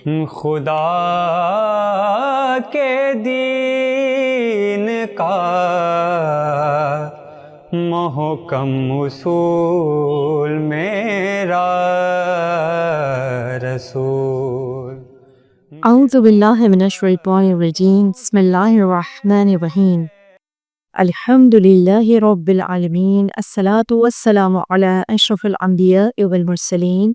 خدا کے دین کا محکم اصول میرا رسول۔ اعوذ باللہ من الشیطان الرجیم، بسم اللہ الرحمن الرحیم، الحمد للہ رب العالمین، الصلاۃ والسلام علی اشرف الانبیاء والمرسلین،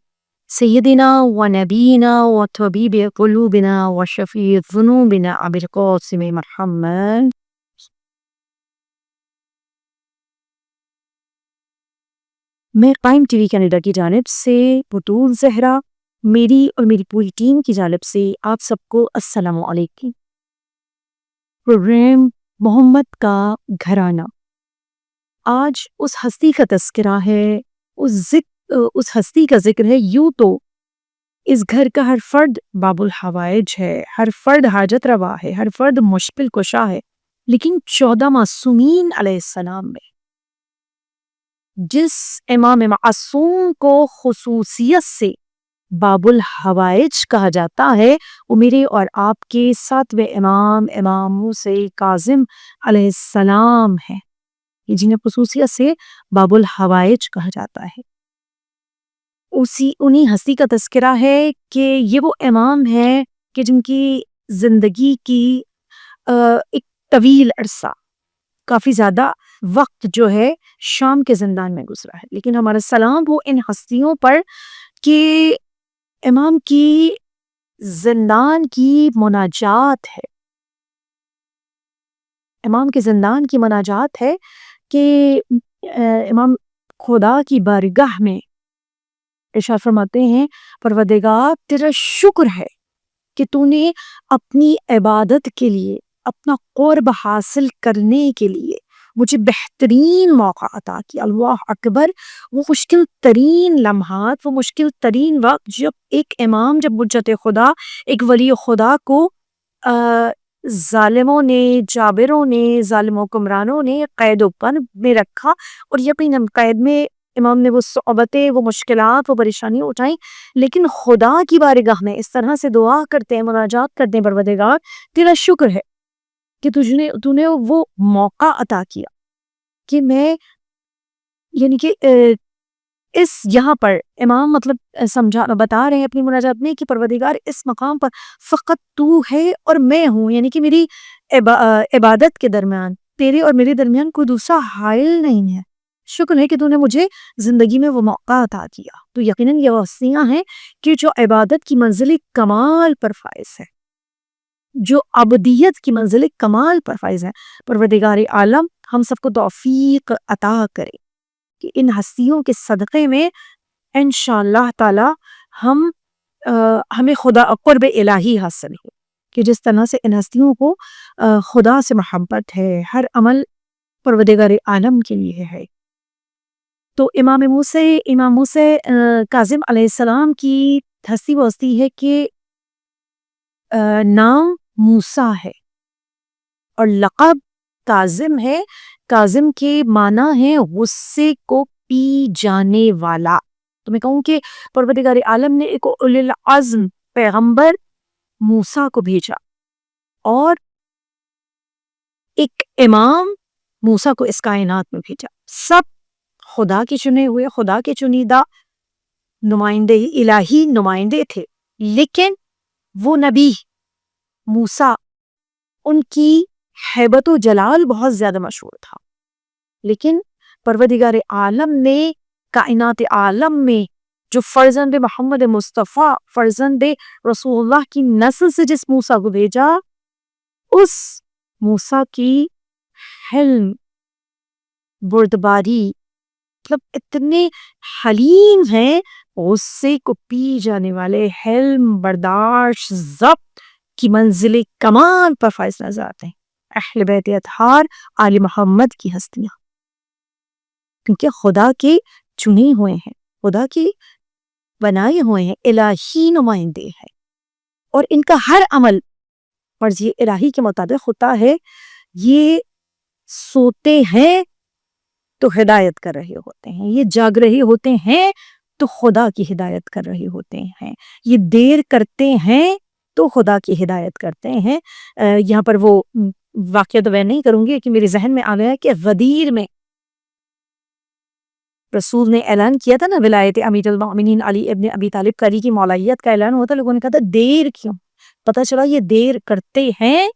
سیدنا و نبینا و طبیب قلوبنا و شفیع ذنوبنا ابی القاسم محمد۔ میں قائم ٹی وی کینیڈا کی جانب سے بطول زہرا، میری اور میری پوری ٹیم کی جانب سے آپ سب کو السلام علیکم۔ پروگرام محمد کا گھرانہ، آج اس ہستی کا تذکرہ ہے، اس ہستی کا ذکر ہے۔ یوں تو اس گھر کا ہر فرد باب الحوائج ہے، ہر فرد حاجت روا ہے، ہر فرد مشکل کشا ہے، لیکن 14 معصومین علیہ السلام میں جس امام معصوم کو خصوصیت سے باب الحوائج کہا جاتا ہے، وہ میرے اور آپ کے 7ویں امام موسیٰ کاظم علیہ السلام ہے، جنہیں خصوصیت سے باب الحوائج کہا جاتا ہے۔ انہی ہستی کا تذکرہ ہے کہ یہ وہ امام ہے کہ جن کی زندگی کی ایک طویل عرصہ، کافی زیادہ وقت جو ہے شام کے زندان میں گزرا ہے، لیکن ہمارا سلام وہ ان ہستیوں پر کہ امام کی زندان کی مناجات ہے، امام کے زندان کی مناجات ہے کہ امام خدا کی بارگاہ میں ارشاد فرماتے ہیں، پروردگار تیرا شکر ہے کہ تو نے اپنی عبادت کے لیے، اپنا قرب حاصل کرنے کے لیے مجھے بہترین موقع عطا کیا۔ اللہ اکبر! وہ مشکل ترین لمحات، وہ مشکل ترین وقت جب ایک امام، جب حجت خدا، ایک ولی خدا کو ظالموں نے، جابروں نے، ظالم حکمرانوں نے قید و بند میں رکھا، اور یقیناً قید میں امام نے وہ صعوبتیں، وہ مشکلات، وہ پریشانیاں اٹھائیں، لیکن خدا کی بارگاہ میں اس طرح سے دعا کرتے ہیں، مناجات کرتے ہیں، پروردگار تیرا شکر ہے کہ تو نے وہ موقع عطا کیا کہ میں، یعنی کہ اس یہاں پر امام مطلب بتا رہے ہیں اپنی مناجات میں کہ پروردگار اس مقام پر فقط تو ہے اور میں ہوں، یعنی کہ میری عبادت کے درمیان، تیرے اور میرے درمیان کوئی دوسرا حائل نہیں ہے۔ شکر ہے کہ تو نے مجھے زندگی میں وہ موقع عطا کیا۔ تو یقیناً یہ وہ ہستیاں ہیں کہ جو عبادت کی منزل کمال پر فائز ہے، جو عبدیت کی منزل کمال پر فائز ہے۔ پروردگار عالم ہم سب کو توفیق عطا کرے کہ ان ہستیوں کے صدقے میں انشاءاللہ تعالی ہمیں خدا قرب الہی حاصل ہو، کہ جس طرح سے ان ہستیوں کو خدا سے محبت ہے، ہر عمل پروردگار عالم کے لیے ہے۔ تو امام موسیٰ کاظم علیہ السلام کی ہستی وہ ہستی ہے کہ نام موسیٰ ہے اور لقب کاظم ہے۔ کاظم کے معنی ہے غصے کو پی جانے والا۔ تو میں کہوں کہ پروردگار عالم نے ایک اولی العزم پیغمبر موسیٰ کو بھیجا اور ایک امام موسیٰ کو اس کائنات میں بھیجا۔ سب خدا کے چنے ہوئے، خدا کے چنیدہ نمائندے، الہی نمائندے تھے، لیکن وہ نبی موسیٰ، ان کی ہیبت و جلال بہت زیادہ مشہور تھا، لیکن پروردگار عالم نے کائنات عالم میں جو فرزند محمد مصطفیٰ، فرزند رسول اللہ کی نسل سے جس موسیٰ کو بھیجا، اس موسیٰ کی حلم، بردباری، مطلب اتنے حلیم ہیں، غصے کو پی جانے والے، حلم، برداشت، ضبط کی منزل کمال پر فائز نظر آتے ہیں اہل بیت اطہار آل محمد کی ہستیاں، کیونکہ خدا کے چنے ہوئے ہیں، خدا کے بنائے ہوئے ہیں، الہی نمائندے ہیں، اور ان کا ہر عمل مرضی الہی کے مطابق ہوتا ہے۔ یہ سوتے ہیں تو ہدایت کر رہے ہوتے ہیں، یہ جاگ رہے ہوتے ہیں تو خدا کی ہدایت کر رہے ہوتے ہیں. یہ دیر کرتے ہیں تو خدا کی ہدایت کرتے ہیں. یہاں پر وہ واقعہ تو میں نہیں کروں گی کہ میرے ذہن میں آ گیا کہ غدیر میں رسول نے اعلان کیا تھا نا ولایت امیر المؤمنین علی ابن ابی طالب کا، علی کی مولائیت کا اعلان ہوتا. لوگوں نے کہا تھا دیر کیوں؟ پتہ چلا یہ دیر کرتے ہیں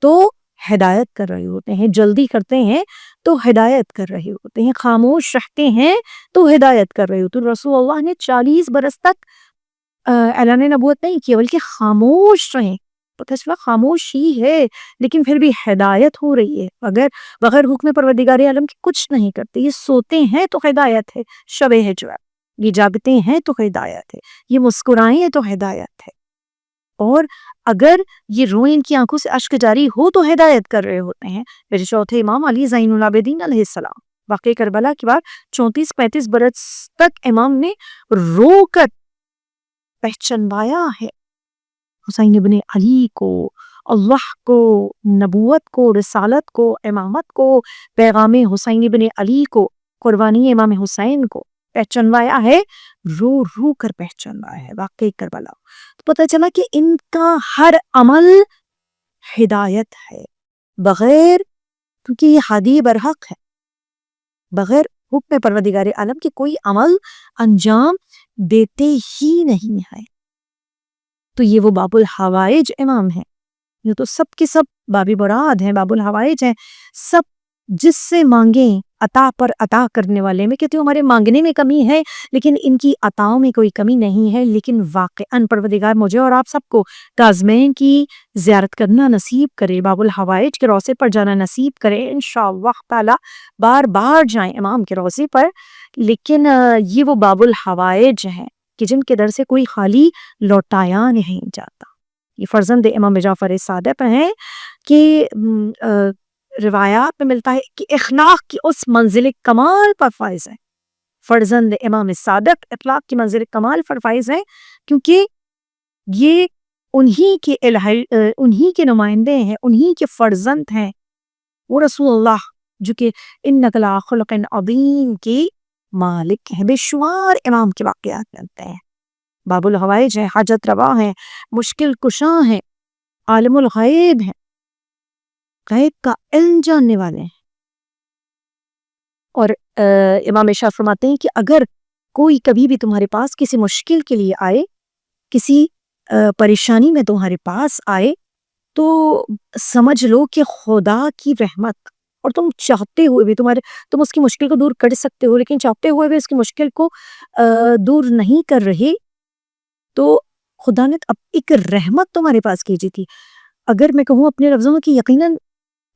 تو ہدایت کر رہے ہوتے ہیں، جلدی کرتے ہیں تو ہدایت کر رہے ہوتے ہیں، خاموش رہتے ہیں تو ہدایت کر رہے ہوتے ہیں. رسول اللہ نے 40 برس تک اعلان نبوت نہیں کیا بلکہ خاموش رہیں. پتہ چلا خاموش ہی ہے لیکن پھر بھی ہدایت ہو رہی ہے. بغیر حکم پروردگار عالم کے کچھ نہیں کرتے. یہ سوتے ہیں تو ہدایت ہے، شب ہجر. یہ جاگتے ہیں تو ہدایت ہے، یہ مسکرائیں تو ہدایت ہے. اور اگر یہ روئیں، ان کی آنکھوں سے اشک جاری ہو تو ہدایت کر رہے ہوتے ہیں. پھر چوتھے امام علی زین العابدین علیہ السلام واقع کربلا کے بعد 34-35 برس تک امام نے رو کر پہچنوایا ہے حسین ابن علی کو، اللہ کو، نبوت کو، رسالت کو، امامت کو، پیغام حسین ابن علی کو، قربانی امام حسین کو پہچنوایا ہے. رو رو کر پہچنوایا ہے واقعی کربلا. تو پتہ چلا کہ ان کا ہر عمل ہدایت ہے، بغیر، کیونکہ یہ ہادی برحق ہے، بغیر حکم پروردگار عالم کے کوئی عمل انجام دیتے ہی نہیں ہے. تو یہ وہ باب الحوائج امام ہیں. یہ تو سب کے سب باب مراد ہیں، باب الحوائج ہیں. سب جس سے مانگیں عطا پر عطا کرنے والے. میں کہتی ہوں ہمارے مانگنے میں کمی ہے لیکن ان کی عطاؤں میں کوئی کمی نہیں ہے. لیکن واقعاً پروردگار مجھے اور آپ سب کو تازمین کی زیارت کرنا نصیب کرے، باب الحوائج کے روضے پر جانا نصیب کرے. انشاءاللہ تعالی بار بار جائیں امام کے روضے پر. لیکن یہ وہ باب الحوائج ہیں کہ جن کے در سے کوئی خالی لوٹایا نہیں جاتا. یہ فرزند امام جعفر صادق ہیں کہ روایات میں ملتا ہے کہ اخلاق کی اس منزل کمال پر فائز ہے. فرزند امام صادق اخلاق کی منزل کمال پر فائز ہے کیونکہ یہ انہی کے نمائندے ہیں، انہی کے فرزند ہیں. وہ رسول اللہ جو کہ انک لا خلق عظیم کی مالک ہیں. بے شمار امام کے واقعات ملتے ہیں. باب الحوائج ہیں، حاجت روا ہیں، مشکل کشاں ہیں، عالم الغیب ہیں، غیب کا علم جاننے والے ہیں. اور امام ارشاد فرماتے ہیں کہ اگر کوئی کبھی بھی تمہارے پاس کسی مشکل کے لیے آئے، کسی پریشانی میں تمہارے پاس آئے تو سمجھ لو کہ خدا کی رحمت، اور تم چاہتے ہوئے بھی تم اس کی مشکل کو دور کر سکتے ہو لیکن چاہتے ہوئے بھی اس کی مشکل کو دور نہیں کر رہے تو خدا نے اب ایک رحمت تمہارے پاس کیجی تھی. اگر میں کہوں اپنے لفظوں میں کہ یقیناً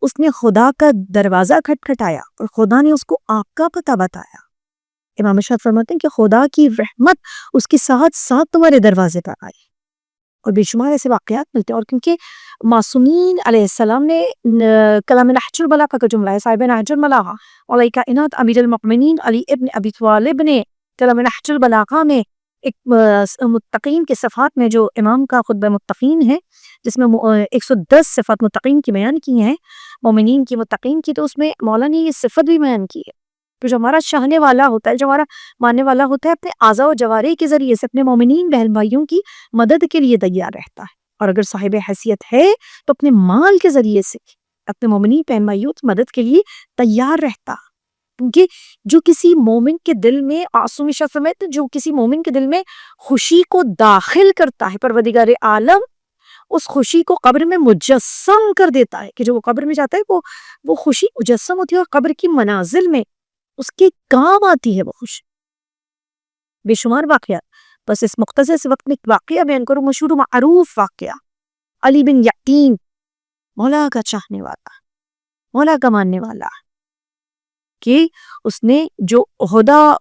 اس نے خدا کا دروازہ کھٹکھٹایا اور خدا نے اس کو آپ کا پتہ بتایا. امام ارشاد فرماتے ہیں کہ خدا کی رحمت اس کے ساتھ ساتھ تمہارے دروازے پر آئی. اور بے شمار ایسے واقعات ملتے ہیں. اور کیونکہ معصومین علیہ السلام نے کلام نہج البلاغہ کا جملہ ہے، صاحب نہج البلاغہ علیہ کائنات امیر المؤمنین علی ابن ابی طالب نے کلام نہج البلاغہ میں ایک متقین کے صفات میں، جو امام کا خطبہ متقین ہے جس میں 110 صفات متقین کی بیان کی ہیں، مومنین کی، متقین کی، تو اس میں مولا نے یہ صفت بھی بیان کی ہے. تو جو ہمارا چاہنے والا ہوتا ہے، جو ہمارا ماننے والا ہوتا ہے، اپنے اعضاء و جوارح کے ذریعے سے اپنے مومنین بہن بھائیوں کی مدد کے لیے تیار رہتا ہے. اور اگر صاحب حیثیت ہے تو اپنے مال کے ذریعے سے اپنے مومنین بہن بھائیوں کی مدد کے لیے تیار رہتا. کیونکہ جو کسی مومن کے دل میں، معصوم شخص سمیت جو کسی مومن کے دل میں خوشی کو داخل کرتا ہے، پروردگار عالم اس خوشی کو قبر میں مجسم کر دیتا ہے. کہ جو وہ قبر میں جاتا ہے وہ خوشی مجسم ہوتی ہے اور قبر کی منازل میں اس کے کام آتی ہے وہ خوشی. بے شمار واقعات. بس اس مختصر سے وقت میں ایک واقعہ بیان کروں، مشہور و معروف واقعہ. علی بن یقین مولا کا چاہنے والا، مولا کا ماننے والا، کہ اس نے جو عہدہ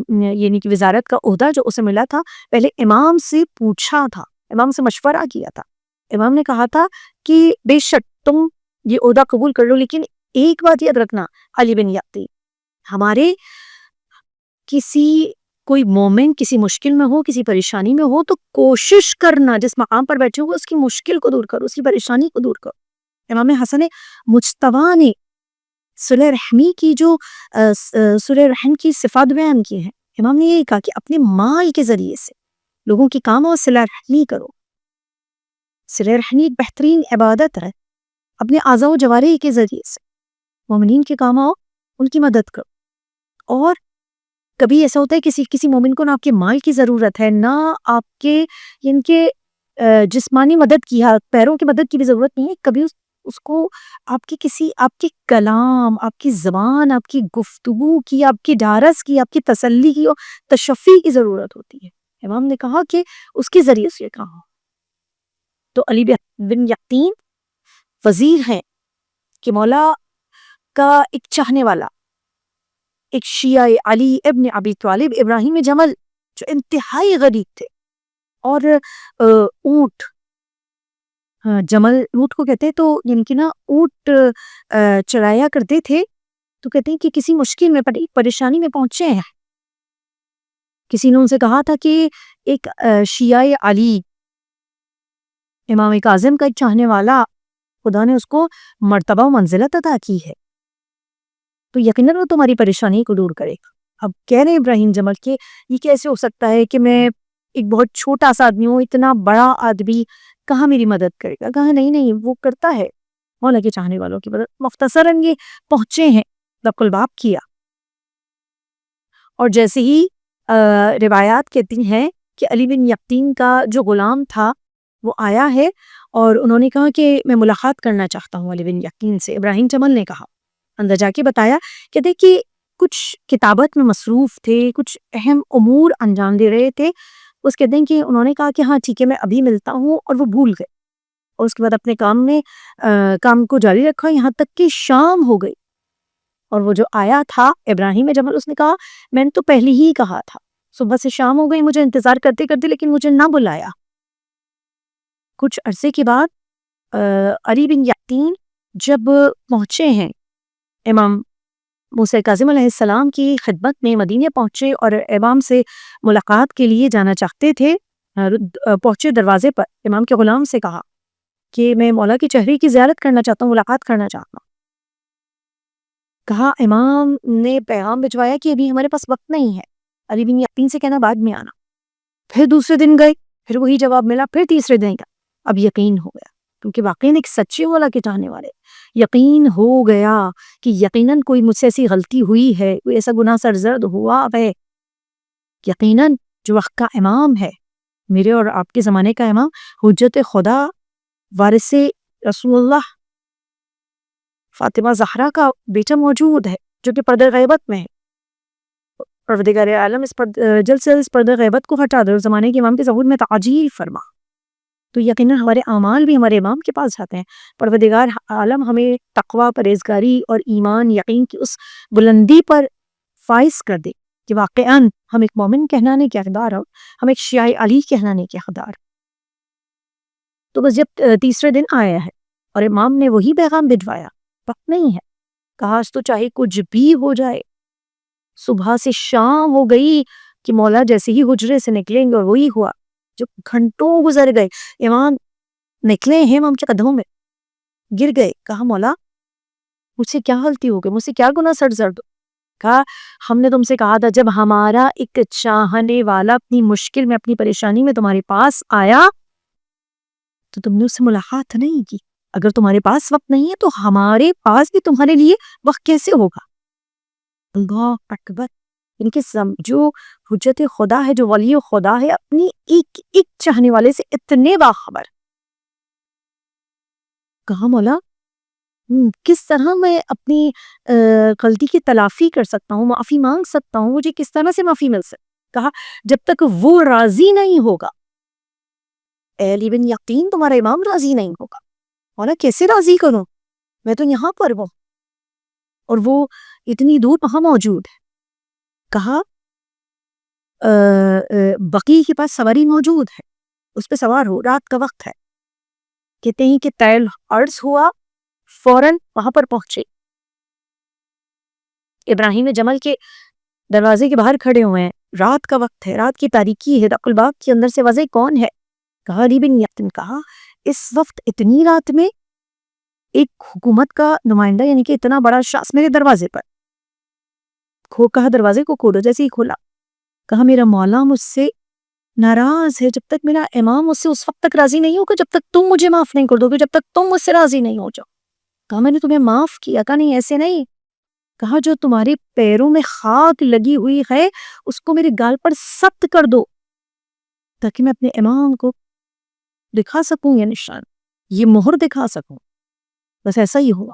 یعنی کہ وزارت کا عہدہ جو اسے ملا تھا، پہلے امام سے پوچھا تھا، امام سے مشورہ کیا تھا. امام نے کہا تھا کہ بے شک تم یہ عہدہ قبول کر لو، لیکن ایک بات یاد رکھنا علی بن یقین، ہمارے کوئی مومن کسی مشکل میں ہو، کسی پریشانی میں ہو تو کوشش کرنا جس مقام پر بیٹھے ہوئے اس کی مشکل کو دور کرو، اس کی پریشانی کو دور کرو. امام حسن مجتبیٰ نے صلح رحمی کی جو صلح رحم کی صفات بیان کی ہیں امام نے یہ کہا کہ اپنے مال کے ذریعے سے لوگوں کی کاموں سے صلہ رحمی کرو. صلہ رحمی ایک بہترین عبادت ہے. اپنے اعضاء و جوارح کے ذریعے سے مومنین کے کام آؤ، ان کی مدد کرو. اور کبھی ایسا ہوتا ہے کسی مومن کو نہ آپ کے مال کی ضرورت ہے، نہ آپ کے ان کے جسمانی مدد کی، پیروں کی مدد کی بھی ضرورت نہیں ہے. کبھی اس کو آپ کے کلام، آپ کی زبان، آپ کی گفتگو کی، آپ کی ڈھارس کی، آپ کی تسلی کی اور تشفی کی ضرورت ہوتی ہے. امام نے کہا کہ اس کے ذریعے سے یہ کہا. تو علی بن یقین وزیر ہیں کہ مولا کا ایک چاہنے والا، ایک شیعہ علی ابن ابی طالب ابراہیم جمل، جو انتہائی غریب تھے، اور اونٹ، جمل اونٹ کو کہتے ہیں، تو یعنی کہ نا اونٹ چرایا کرتے تھے. تو کہتے ہیں کہ کسی مشکل میں پریشانی میں پہنچے ہیں. کسی نے ان سے کہا تھا کہ ایک شیعہ علی، امام کاظم کا ایک چاہنے والا، خدا نے اس کو مرتبہ و منزلت عطا کی ہے، تو یقیناً وہ تمہاری پریشانی کو دور کرے گا. اب کہہ رہے ابراہیم جمل کہ یہ کیسے ہو سکتا ہے کہ میں ایک بہت چھوٹا سا آدمی ہوں، اتنا بڑا آدمی کہاں میری مدد کرے گا. کہا نہیں وہ کرتا ہے، مولا کے چاہنے والوں کی مدد. مختصراً یہ پہنچے ہیں، لق الباب کیا. اور جیسے ہی روایات کہتی ہیں کہ علی بن یقین کا جو غلام تھا وہ آیا ہے اور انہوں نے کہا کہ میں ملاقات کرنا چاہتا ہوں علی بن یقین سے. ابراہیم جمل نے کہا، اندر جا کے بتایا کہ دیکھیے کچھ کتابت میں مصروف تھے، کچھ اہم امور انجام دے رہے تھے. اس کہتے ہیں کہ انہوں نے کہا کہ ہاں ٹھیک ہے میں ابھی ملتا ہوں، اور وہ بھول گئے. اور اس کے بعد اپنے کام کو جاری رکھا یہاں تک کہ شام ہو گئی. اور وہ جو آیا تھا ابراہیم جمل، اس نے کہا میں نے تو پہلے ہی کہا تھا، صبح سے شام ہو گئی مجھے انتظار کرتے کرتے، لیکن مجھے نہ بلایا. کچھ عرصے کے بعد علی بن یقین جب پہنچے ہیں امام موسیٰ کاظم علیہ السلام کی خدمت میں، مدینے پہنچے اور امام سے ملاقات کے لیے جانا چاہتے تھے. پہنچے دروازے پر، امام کے غلام سے کہا کہ میں مولا کی چہرے کی زیارت کرنا چاہتا ہوں، ملاقات کرنا چاہتا ہوں. کہا امام نے پیغام بھجوایا کہ ابھی ہمارے پاس وقت نہیں ہے. علی بن یقین سے کہنا بعد میں آنا. پھر دوسرے دن گئے، پھر وہی جواب ملا. پھر تیسرے دن کا اب یقین ہو گیا، کیونکہ واقعی ایک سچے مولا کے چاہنے والے. یقین ہو گیا کہ یقیناً کوئی مجھ سے ایسی غلطی ہوئی ہے، کوئی ایسا گناہ سرزد ہوا ہے. یقیناً جو وقت کا امام ہے، میرے اور آپ کے زمانے کا امام، حجت خدا، وارث رسول اللہ فاطمہ زہرا کا بیٹا موجود ہے، جو کہ پردہ غیبت میں ہے. پروردگار عالم جلد سے جلد اس پردہ غیبت کو ہٹا دے اور زمانے کے امام کے ظہور میں تعجیل فرما. تو یقیناً ہمارے اعمال بھی ہمارے امام کے پاس جاتے ہیں. پروردگار عالم ہمیں تقوی، پرہیزگاری اور ایمان یقین کی اس بلندی پر فائز کر دے کہ واقعاً ہم ایک مومن کہلانے کے حقدار ہوں، ہم ایک شیعہ علی کہلانے کے حقدار. تو بس جب تیسرے دن آیا ہے اور امام نے وہی پیغام بھجوایا، وقت نہیں ہے. کہا تو چاہے کچھ بھی ہو جائے، صبح سے شام ہو گئی کہ مولا جیسے ہی حجرے سے نکلیں گے، اور وہی ہوا. جو گھنٹوں گزر گئے، امام نکلے ہیں، امام کے قدموں میں گر گئے. کہا مولا مجھ سے کیا غلطی ہو گئی، مجھ سے کیا گناہ سرزد ہو؟ کہا ہم نے تم سے کہا تھا جب ہمارا ایک چاہنے والا اپنی مشکل میں، اپنی پریشانی میں تمہارے پاس آیا تو تم نے اس سے ملاقات نہیں کی. اگر تمہارے پاس وقت نہیں ہے تو ہمارے پاس بھی تمہارے لیے وقت کیسے ہوگا؟ اللہ اکبر. ان کے جو حجت خدا ہے، جو ولی خدا ہے، اپنی ایک ایک چاہنے والے سے اتنے باخبر. کہا مولا کس طرح میں اپنی غلطی کی تلافی کر سکتا ہوں، معافی مانگ سکتا ہوں، مجھے کس طرح سے معافی مل سکتی؟ کہا جب تک وہ راضی نہیں ہوگا. اے علی بن یقین تمہارا امام راضی نہیں ہوگا. مولا کیسے راضی کروں، میں تو یہاں پر ہوں اور وہ اتنی دور وہاں موجود ہے. کہا بقی کے پاس سواری موجود ہے، اس پہ سوار ہو، رات کا وقت ہے. کہتے ہیں کہ طیل عرض ہوا، فوراً وہاں پر پہنچے. ابراہیم جمل کے دروازے کے باہر کھڑے ہوئے ہیں، رات کا وقت ہے، رات کی تاریکی ہے، دق الباب کے اندر سے وضع کون ہے؟ کہا علی بن یقین. کہا اس وقت اتنی رات میں ایک حکومت کا نمائندہ، یعنی کہ اتنا بڑا شخص میرے دروازے پر. کہا دروازے کو کھولو. جیسے ہی کھولا کہا میرا مولا مجھ سے ناراض ہے، جب تک میرا امام مجھ سے اس وقت تک راضی نہیں ہوگا جب تک تم مجھے معاف نہیں کر دو گے، جب تک تم مجھ سے راضی نہیں ہو جاؤ. کہا میں نے تمہیں معاف کیا. کہا نہیں ایسے نہیں. کہا جو تمہارے پیروں میں خاک لگی ہوئی ہے اس کو میرے گال پر ثبت کر دو تاکہ میں اپنے امام کو دکھا سکوں، یہ نشان، یہ مہر دکھا سکوں. بس ایسا ہی ہوا.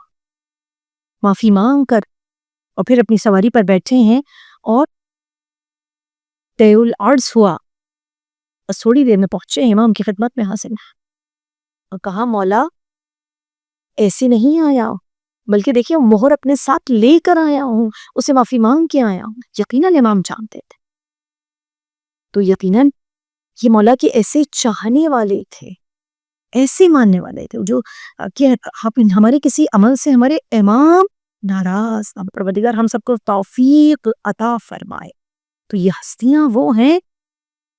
معافی مانگ کر اور پھر اپنی سواری پر بیٹھے ہیں اور طے العرض ہوا. بس تھوڑی دیر میں پہنچے امام کی خدمت میں حاضر اور کہا مولا ایسے نہیں آیا بلکہ دیکھیے مہر اپنے ساتھ لے کر آیا ہوں، اسے معافی مانگ کے آیا ہوں. یقیناً امام جانتے تھے، تو یقیناً یہ مولا کے ایسے چاہنے والے تھے، ایسے ماننے والے تھے جو کہ ہمارے کسی عمل سے ہمارے امام ناراض. پروردگار ہم سب کو توفیق عطا فرمائے. تو یہ ہستیاں وہ ہیں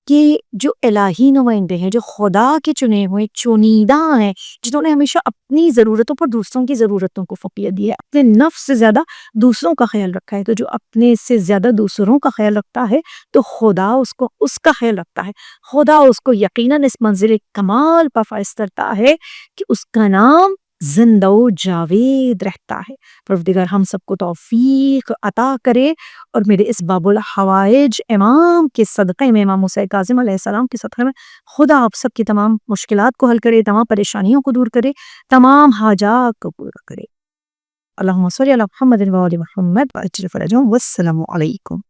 کہ جو الہی نمائندے ہیں، جو خدا کے چنے ہوئے چنیدہ ہیں، جنہوں نے ہمیشہ اپنی ضرورتوں پر دوسروں کی ضرورتوں کو فوقیت دی ہے، اپنے نفس سے زیادہ دوسروں کا خیال رکھا ہے. تو جو اپنے سے زیادہ دوسروں کا خیال رکھتا ہے تو خدا اس کو اس کا خیال رکھتا ہے. خدا اس کو یقیناً اس منزل کمال پر فائز کرتا ہے کہ اس کا نام زندہ و جاوید رہتا ہے. پروردگار ہم سب کو توفیق عطا کرے اور میرے اس باب الحوائج امام کے صدقے میں، امام موسیٰ کاظم علیہ السلام کے صدقے میں خدا آپ سب کی تمام مشکلات کو حل کرے، تمام پریشانیوں کو دور کرے، تمام حاجات کو پورا کرے. اللہم صلی علی محمد و آل محمد وعجل فرجہم. والسلام علیکم.